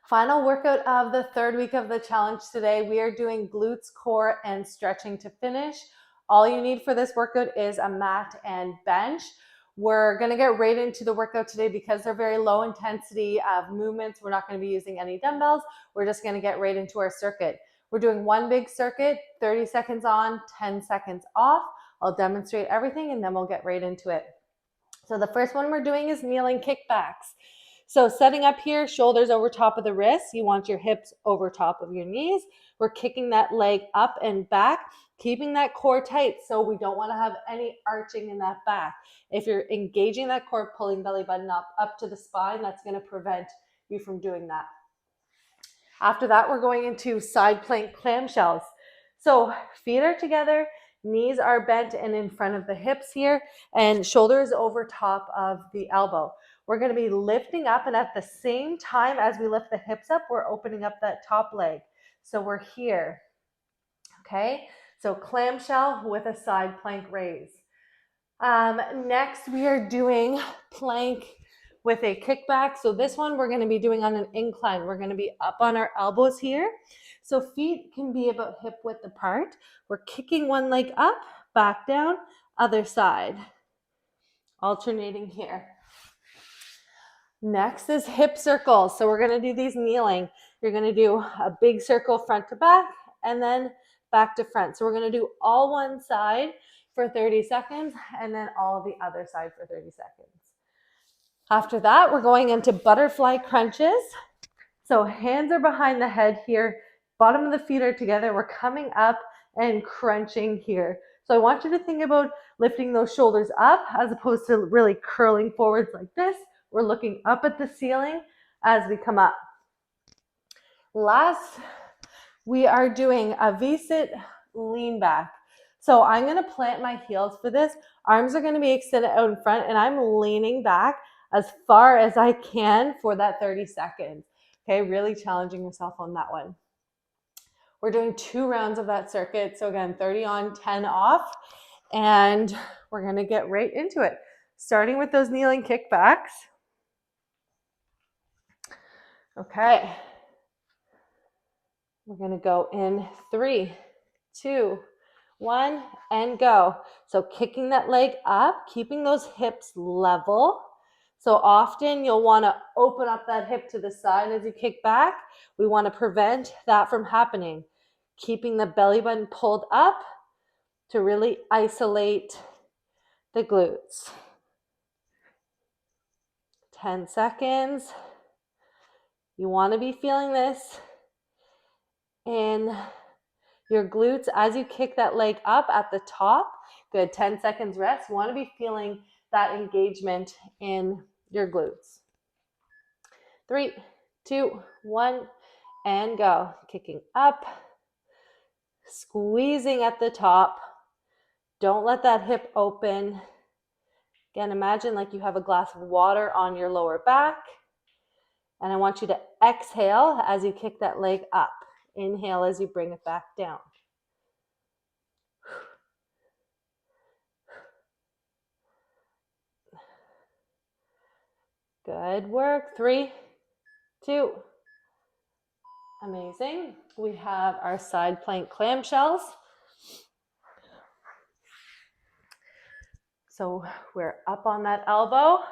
Final workout of the third week of the challenge today. We are doing glutes, core, and stretching to finish. All you need for this workout is a mat and bench. We're going to get right into the workout today because they're very low intensity of movements. We're not going to be using any dumbbells. We're just going to get right into our circuit. We're doing one big circuit, 30 seconds on, 10 seconds off. I'll demonstrate everything and then we'll get right into it. So the first one we're doing is kneeling kickbacks. So setting up here, shoulders over top of the wrists. You want your hips over top of your knees. We're kicking that leg up and back, keeping that core tight so we don't want to have any arching in that back. If you're engaging that core, pulling belly button up to the spine, that's going to prevent you from doing that. After that, we're going into side plank clamshells. So feet are together, knees are bent and in front of the hips here, and shoulders over top of the elbow. We're going to be lifting up, and at the same time as we lift the hips up, we're opening up that top leg. So we're here, okay? So clamshell with a side plank raise. Next, we are doing plank with a kickback. So this one we're going to be doing on an incline. We're going to be up on our elbows here. So feet can be about hip width apart. We're kicking one leg up, back down, other side. Alternating here. Next is hip circles. So we're going to do these kneeling. You're going to do a big circle front to back and then back to front. So we're going to do all one side for 30 seconds and then all the other side for 30 seconds. After that, we're going into butterfly crunches. So hands are behind the head here. Bottom of the feet are together. We're coming up and crunching here. So I want you to think about lifting those shoulders up as opposed to really curling forwards like this. We're looking up at the ceiling as we come up. Last, we are doing a V-sit lean back. So I'm going to plant my heels for this. Arms are going to be extended out in front and I'm leaning back as far as I can for that 30 seconds. Okay, really challenging yourself on that one. We're doing 2 rounds of that circuit. So again, 30 on, 10 off, and we're going to get right into it. Starting with those kneeling kickbacks. Okay. We're going to go in 3, 2, 1, and go. So kicking that leg up, keeping those hips level. So often you'll want to open up that hip to the side as you kick back. We want to prevent that from happening. Keeping the belly button pulled up to really isolate the glutes. 10 seconds. You want to be feeling this in your glutes as you kick that leg up at the top. Good. 10 seconds rest. You want to be feeling that engagement in your glutes. 3, 2, 1, and go. Kicking up, squeezing at the top. Don't let that hip open. Again, imagine like you have a glass of water on your lower back. And I want you to exhale as you kick that leg up. Inhale as you bring it back down. Good work. 3, 2. Amazing. We have our side plank clamshells. So we're up on that elbow.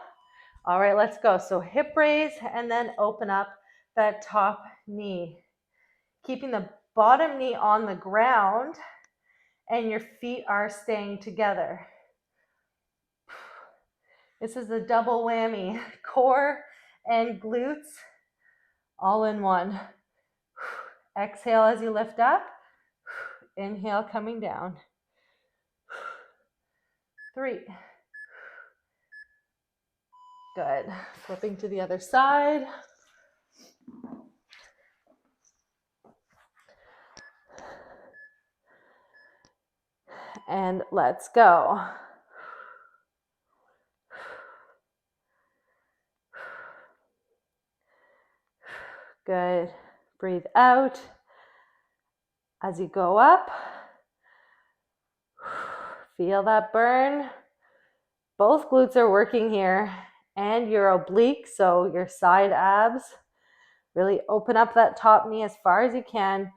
All right, let's go. So hip raise and then open up that top knee. Keeping the bottom knee on the ground and your feet are staying together. This is a double whammy. Core and glutes all in one. Exhale as you lift up. Inhale coming down. 3. Good. Flipping to the other side. And let's go. Good. Breathe out as you go up. Feel that burn. Both glutes are working here and your obliques, so your side abs. Really open up that top knee as far as you can.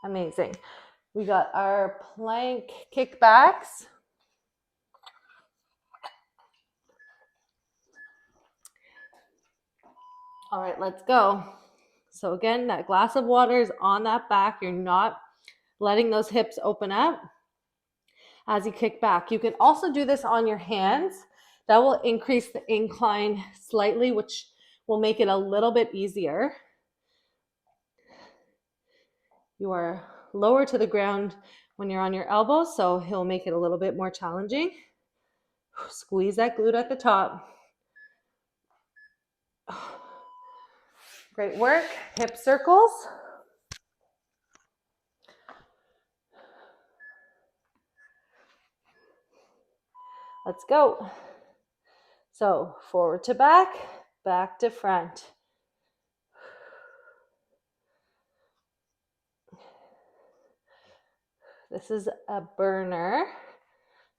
Amazing. We got our plank kickbacks. All right, let's go. So again, that glass of water is on that back. You're not letting those hips open up as you kick back. You can also do this on your hands. That will increase the incline slightly, which will make it a little bit easier. You are lower to the ground when you're on your elbows, so he'll make it a little bit more challenging. Squeeze that glute at the top. Great work. Hip circles. Let's go. So forward to back, back to front. This is a burner. I'm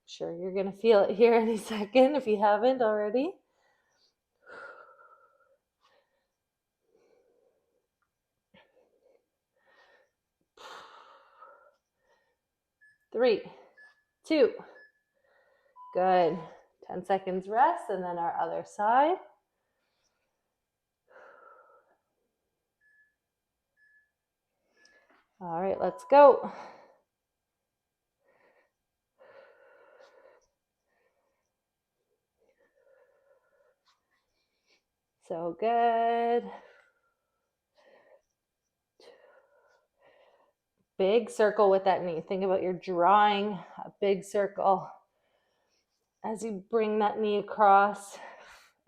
sure you're going to feel it here any second if you haven't already. Three, two, good. 10 seconds rest, and then our other side. All right, let's go. So good. Big circle with that knee. Think about you're drawing a big circle as you bring that knee across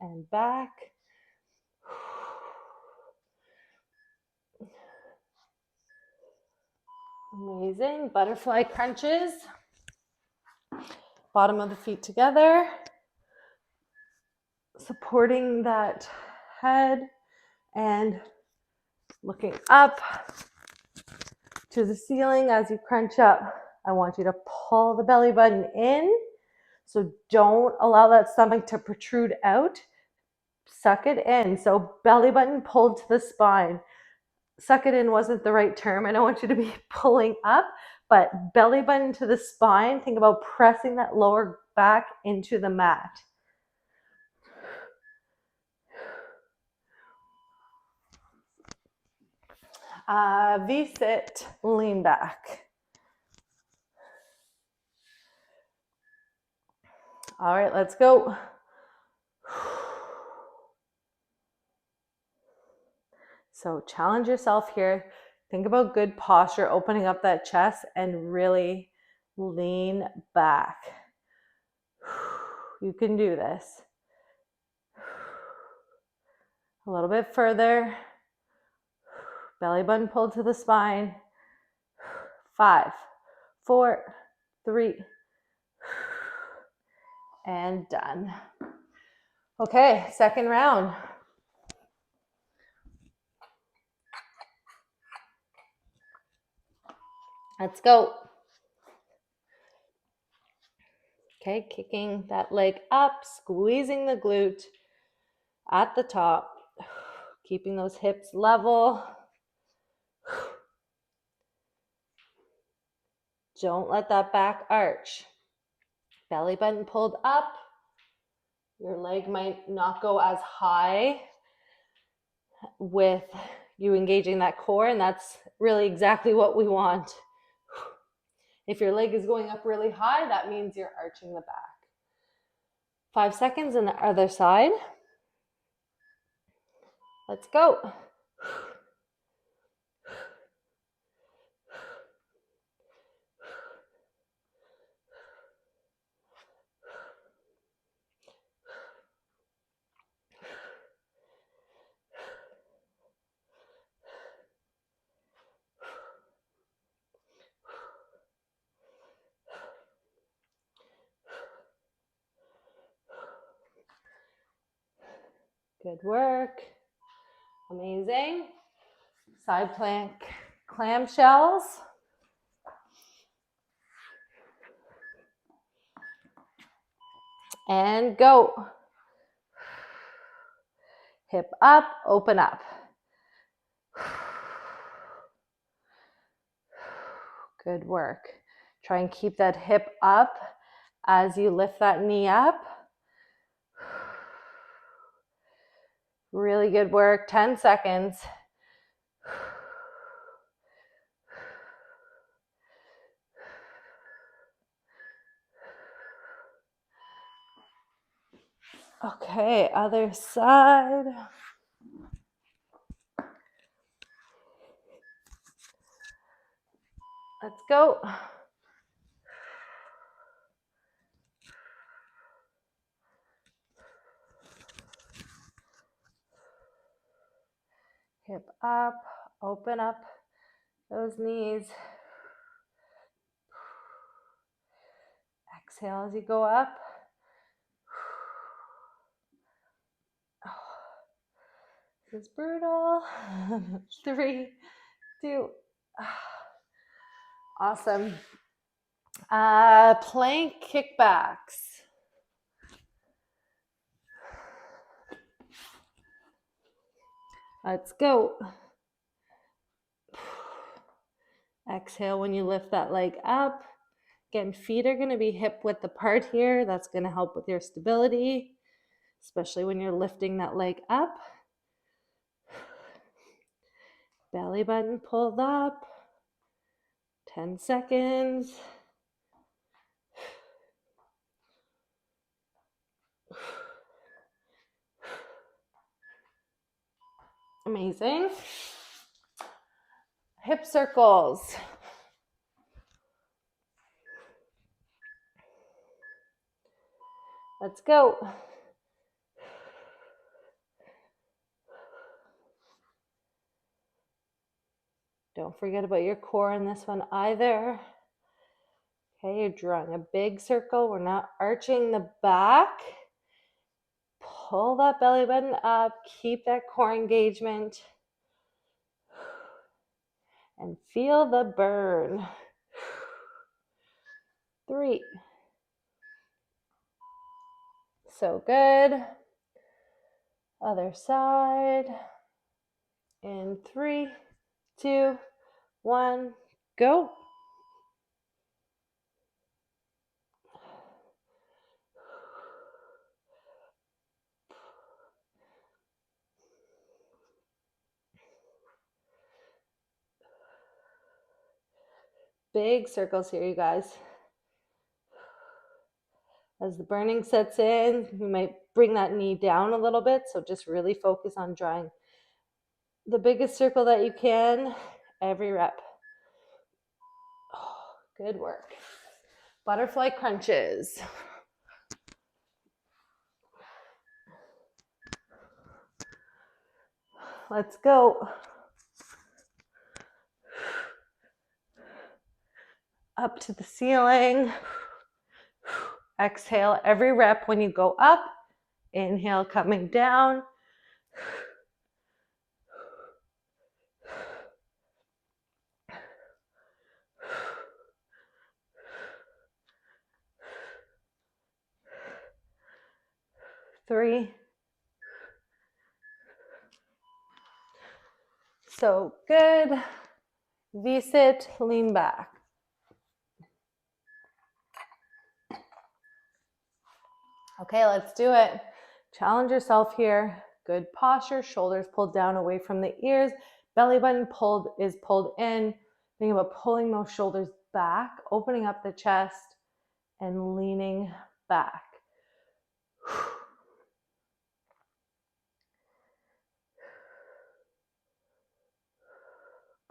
and back. Amazing. Butterfly crunches. Bottom of the feet together. Supporting that head and looking up to the ceiling as you crunch up. I want you to pull the belly button in. So don't allow that stomach to protrude out. Suck it in. So belly button pulled to the spine. Suck it in wasn't the right term. I don't want you to be pulling up, but belly button to the spine. Think about pressing that lower back into the mat. V-sit, lean back. All right, let's go. So challenge yourself here. Think about good posture, opening up that chest and really lean back. You can do this. A little bit further. Belly button pulled to the spine. 5, 4, 3, and done. Okay, second round. Let's go. Okay, kicking that leg up, squeezing the glute at the top, keeping those hips level. Don't let that back arch. Belly button pulled up. Your leg might not go as high with you engaging that core, and that's really exactly what we want. If your leg is going up really high, that means you're arching the back. 5 seconds on the other side. Let's go. Good work. Amazing. Side plank clamshells. And go. Hip up, open up. Good work. Try and keep that hip up as you lift that knee up. Really good work. 10 seconds. Okay, other side. Let's go. Hip up, open up those knees. Exhale as you go up. This is brutal. 3, 2. Awesome. Plank kickbacks. Let's go. Exhale when you lift that leg up. Again, feet are going to be hip width apart here. That's going to help with your stability, especially when you're lifting that leg up. Belly button pulled up. 10 seconds. Amazing. Hip circles. Let's go. Don't forget about your core in this one either. Okay, you're drawing a big circle. We're not arching the back. Pull that belly button up. Keep that core engagement. And feel the burn. 3. So good. Other side. In 3, 2, 1, go. Big circles here, you guys. As the burning sets in, you might bring that knee down a little bit. So just really focus on drawing the biggest circle that you can every rep. Oh, good work. Butterfly crunches. Let's go. Up to the ceiling. Exhale every rep when you go up. Inhale coming down. Three. So good. V-sit, lean back. Okay, let's do it. Challenge yourself here. Good posture, shoulders pulled down away from the ears. Belly button is pulled in. Think about pulling those shoulders back, opening up the chest, and leaning back.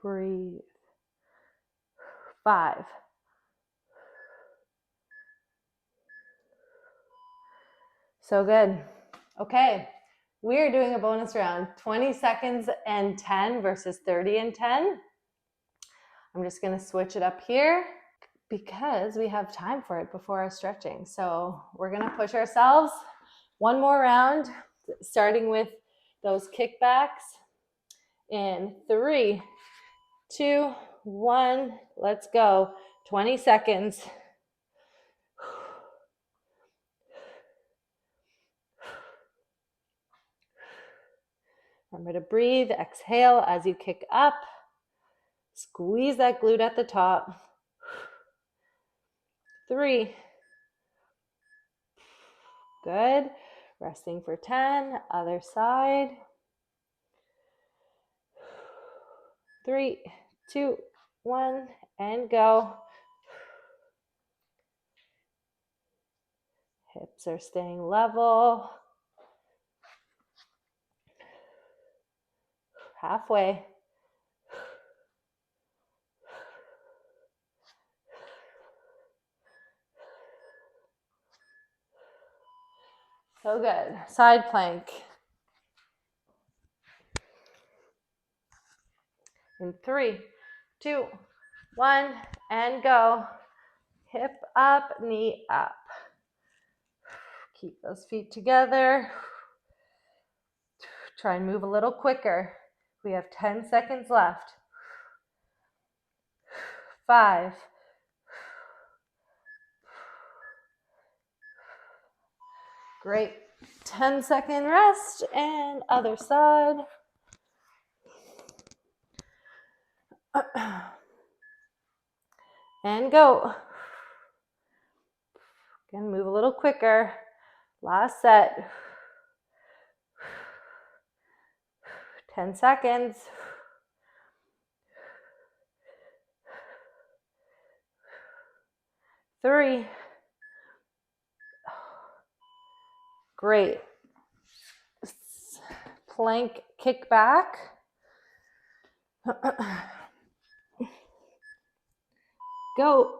Breathe. 5. So good. Okay, we're doing a bonus round, 20 seconds and 10 versus 30 and 10. I'm just going to switch it up here because we have time for it before our stretching. So we're going to push ourselves one more round, starting with those kickbacks in 3, 2, 1. Let's go. 20 seconds. Remember to breathe, exhale as you kick up. Squeeze that glute at the top. 3. Good. Resting for 10. Other side. 3, 2, 1, and go. Hips are staying level. Halfway. So good. Side plank. In 3, 2, 1, and go. Hip up, knee up. Keep those feet together. Try and move a little quicker. We have 10 seconds left. 5. Great. 10-second rest and other side. And go. Again, move a little quicker. Last set. 10 seconds. 3. Great. Plank kick back. Go.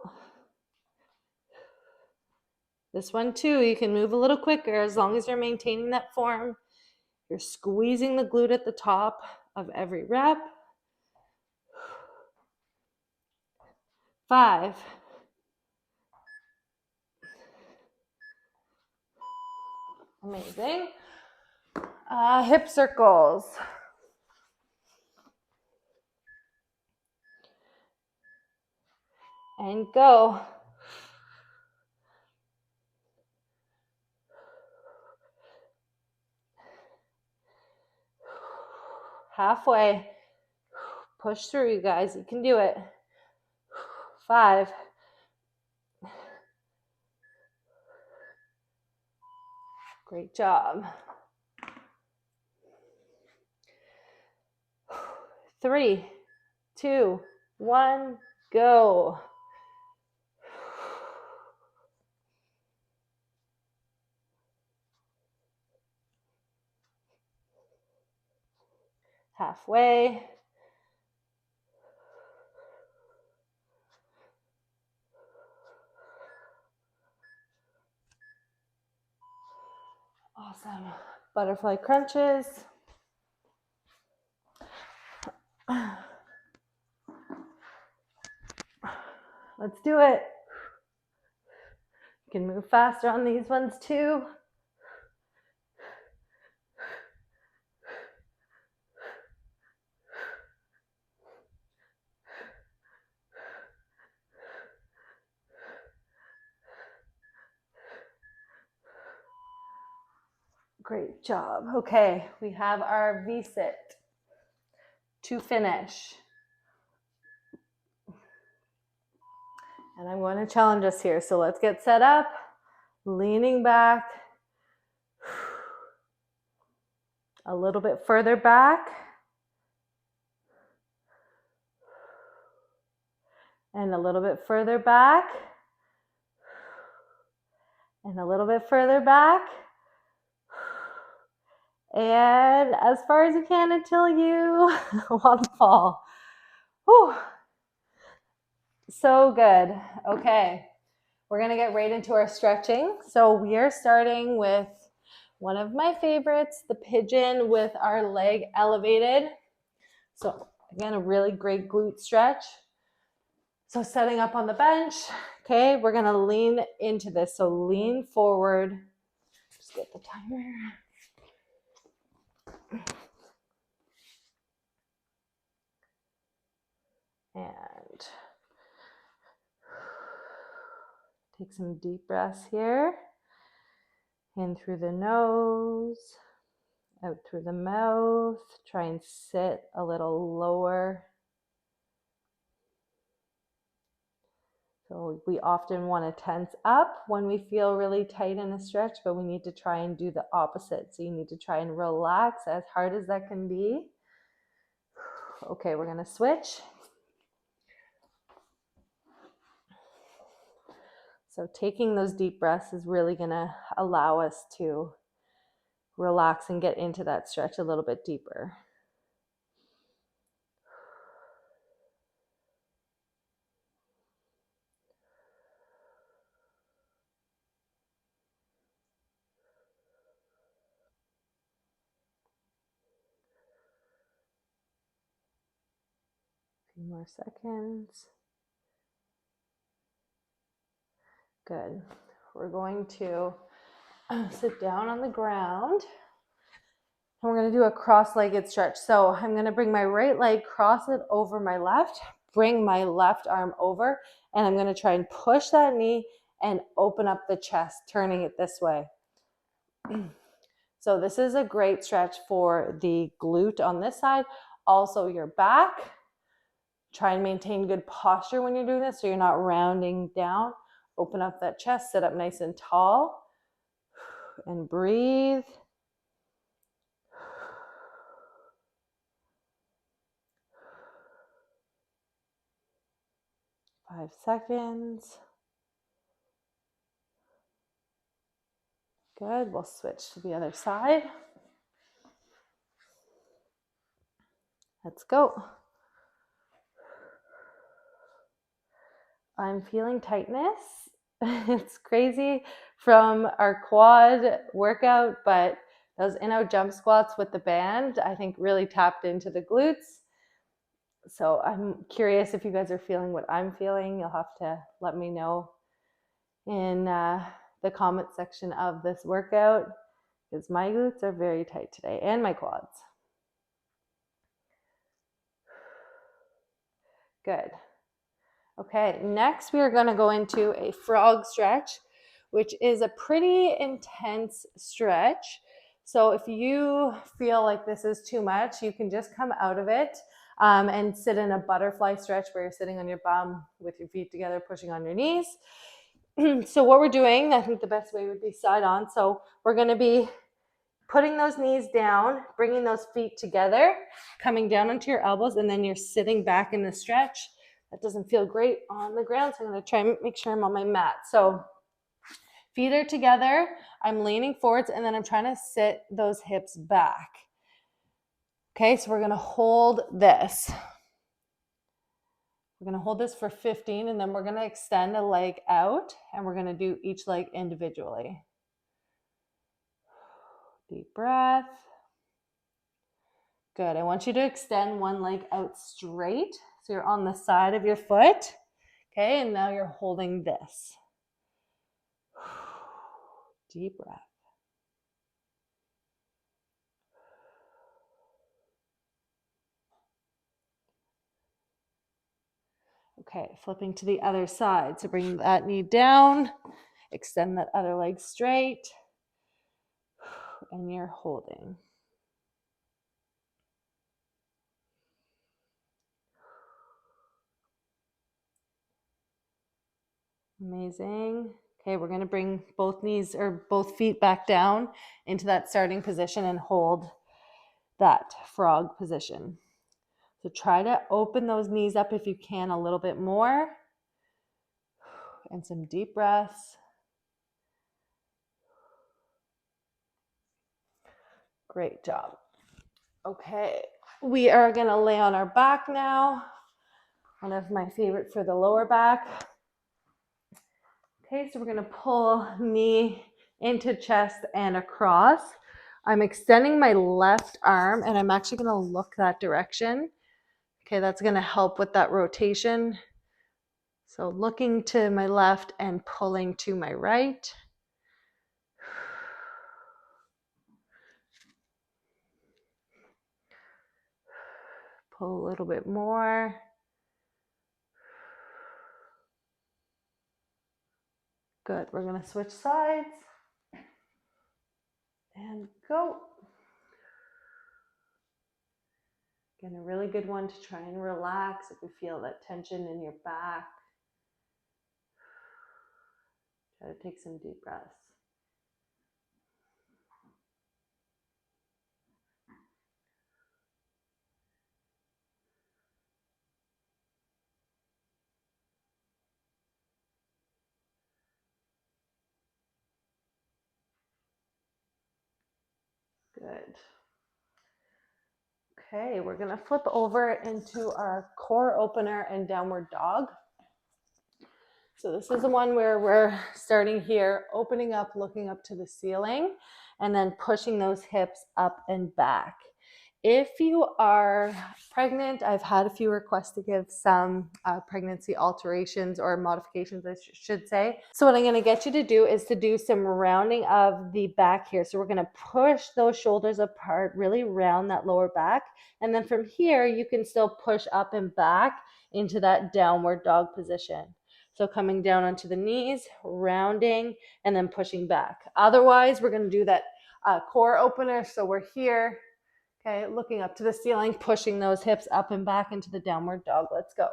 This one too, you can move a little quicker as long as you're maintaining that form. You're squeezing the glute at the top of every rep. 5. Amazing. Hip circles. And go. Halfway. Push through, you guys. You can do it. 5. 'Great job. 3, 2, 1, go. Halfway. Awesome. Butterfly crunches. Let's do it. You can move faster on these ones too. Great job. Okay, we have our V-sit to finish. And I'm going to challenge us here. So let's get set up, leaning back, a little bit further back, and a little bit further back, and a little bit further back, and as far as you can until you want to fall. Whew. So good. Okay, we're going to get right into our stretching. So we are starting with one of my favorites, the pigeon with our leg elevated. So again, a really great glute stretch. So setting up on the bench, okay, we're going to lean into this. So lean forward. Just get the timer. And take some deep breaths here. In through the nose Out through the mouth. Try and sit a little lower. So we often want to tense up when we feel really tight in a stretch, but we need to try and do the opposite. So you need to try and relax as hard as that can be. Okay, we're going to switch. So taking those deep breaths is really going to allow us to relax and get into that stretch a little bit deeper. A few more seconds. Good. We're going to sit down on the ground. And we're going to do a cross-legged stretch. So I'm going to bring my right leg, cross it over my left, bring my left arm over, and I'm going to try and push that knee and open up the chest, turning it this way. So this is a great stretch for the glute on this side, also your back. Try and maintain good posture when you're doing this so you're not rounding down. Open up that chest, sit up nice and tall, and breathe. Five seconds. Good. We'll switch to the other side. Let's go. I'm feeling tightness. It's crazy from our quad workout, but those in-out jump squats with the band, I think really tapped into the glutes. So I'm curious if you guys are feeling what I'm feeling. You'll have to let me know in the comment section of this workout, because my glutes are very tight today and my quads. Good. Okay, next we are going to go into a frog stretch, which is a pretty intense stretch. So if you feel like this is too much, you can just come out of it and sit in a butterfly stretch where you're sitting on your bum with your feet together, pushing on your knees. So what we're doing, I think the best way would be side on. So we're going to be putting those knees down, bringing those feet together, coming down onto your elbows, and then you're sitting back in the stretch. That doesn't feel great on the ground, so I'm going to try and make sure I'm on my mat. So feet are together, I'm leaning forwards, and then I'm trying to sit those hips back. Okay, so we're going to hold this. We're going to hold this for 15, and then we're going to extend a leg out, and we're going to do each leg individually. Deep breath. Good. I want you to extend one leg out straight. So you're on the side of your foot. Okay, and now you're holding this. Deep breath. Okay, flipping to the other side. So bring that knee down, extend that other leg straight, and you're holding. Amazing. Okay, we're going to bring both knees or both feet back down into that starting position and hold that frog position. So try to open those knees up if you can a little bit more. And some deep breaths. Great job. Okay, we are going to lay on our back now. One of my favorite for the lower back. Okay, so we're going to pull knee into chest and across. I'm extending my left arm and I'm actually going to look that direction. Okay, that's going to help with that rotation. So looking to my left and pulling to my right. Pull a little bit more. Good. We're going to switch sides. And go. Again, a really good one to try and relax if you feel that tension in your back. Try to take some deep breaths. Good. Okay, we're gonna flip over into our core opener and downward dog. So this is the one where we're starting here, opening up, looking up to the ceiling, and then pushing those hips up and back. If you are pregnant, I've had a few requests to give some pregnancy alterations or modifications, I should say. So what I'm going to get you to do is to do some rounding of the back here. So we're going to push those shoulders apart, really round that lower back. And then from here, you can still push up and back into that downward dog position. So coming down onto the knees, rounding, and then pushing back. Otherwise, we're going to do that core opener. So we're here. Okay, looking up to the ceiling, pushing those hips up and back into the downward dog. Let's go.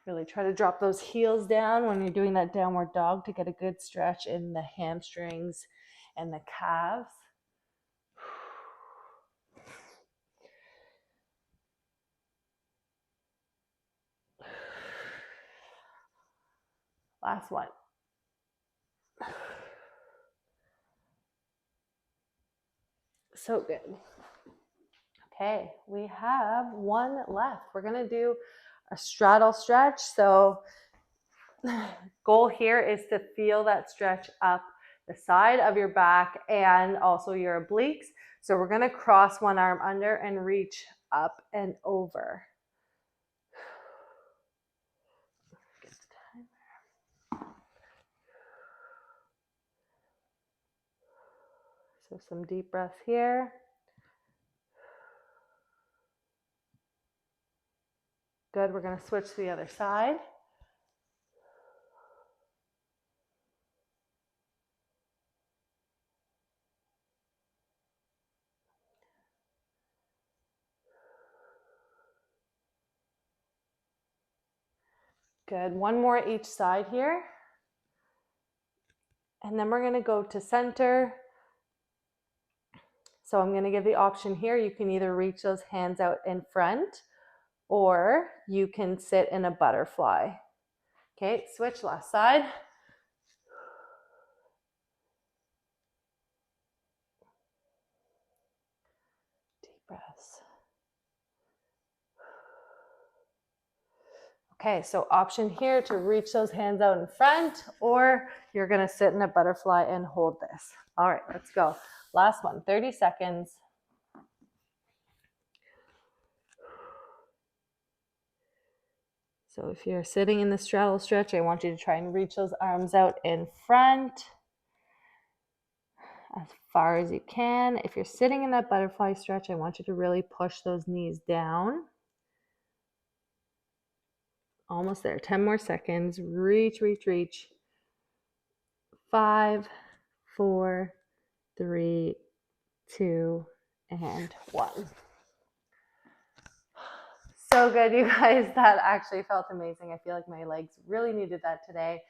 Really try to drop those heels down when you're doing that downward dog to get a good stretch in the hamstrings and the calves. Last one. So good. Okay, we have one left. We're gonna do a straddle stretch. So goal here is to feel that stretch up the side of your back and also your obliques. So we're gonna cross one arm under and reach up and over. So some deep breaths here. Good, we're gonna switch to the other side. Good, one more each side here. And then we're gonna go to center. So I'm gonna give the option here. You can either reach those hands out in front or you can sit in a butterfly. Okay, switch last side. Deep breaths. Okay, so option here to reach those hands out in front, or you're gonna sit in a butterfly and hold this. All right, let's go. Last one, 30 seconds. So if you're sitting in the straddle stretch, I want you to try and reach those arms out in front as far as you can. If you're sitting in that butterfly stretch, I want you to really push those knees down. Almost there, 10 more seconds. Reach, reach, reach. 5, 4, 3, 2, and 1. So good, you guys. That actually felt amazing. I feel like my legs really needed that today.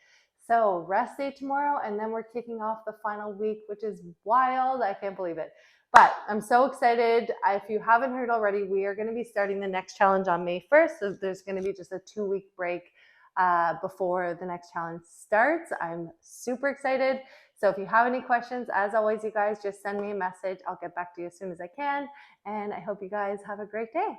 So rest day tomorrow, and then we're kicking off the final week, which is wild. I can't believe it. But I'm so excited. If you haven't heard already, we are going to be starting the next challenge on May 1st. So there's going to be just a 2-week break before the next challenge starts. I'm super excited. So if you have any questions, as always, you guys just send me a message. I'll get back to you as soon as I can. And I hope you guys have a great day.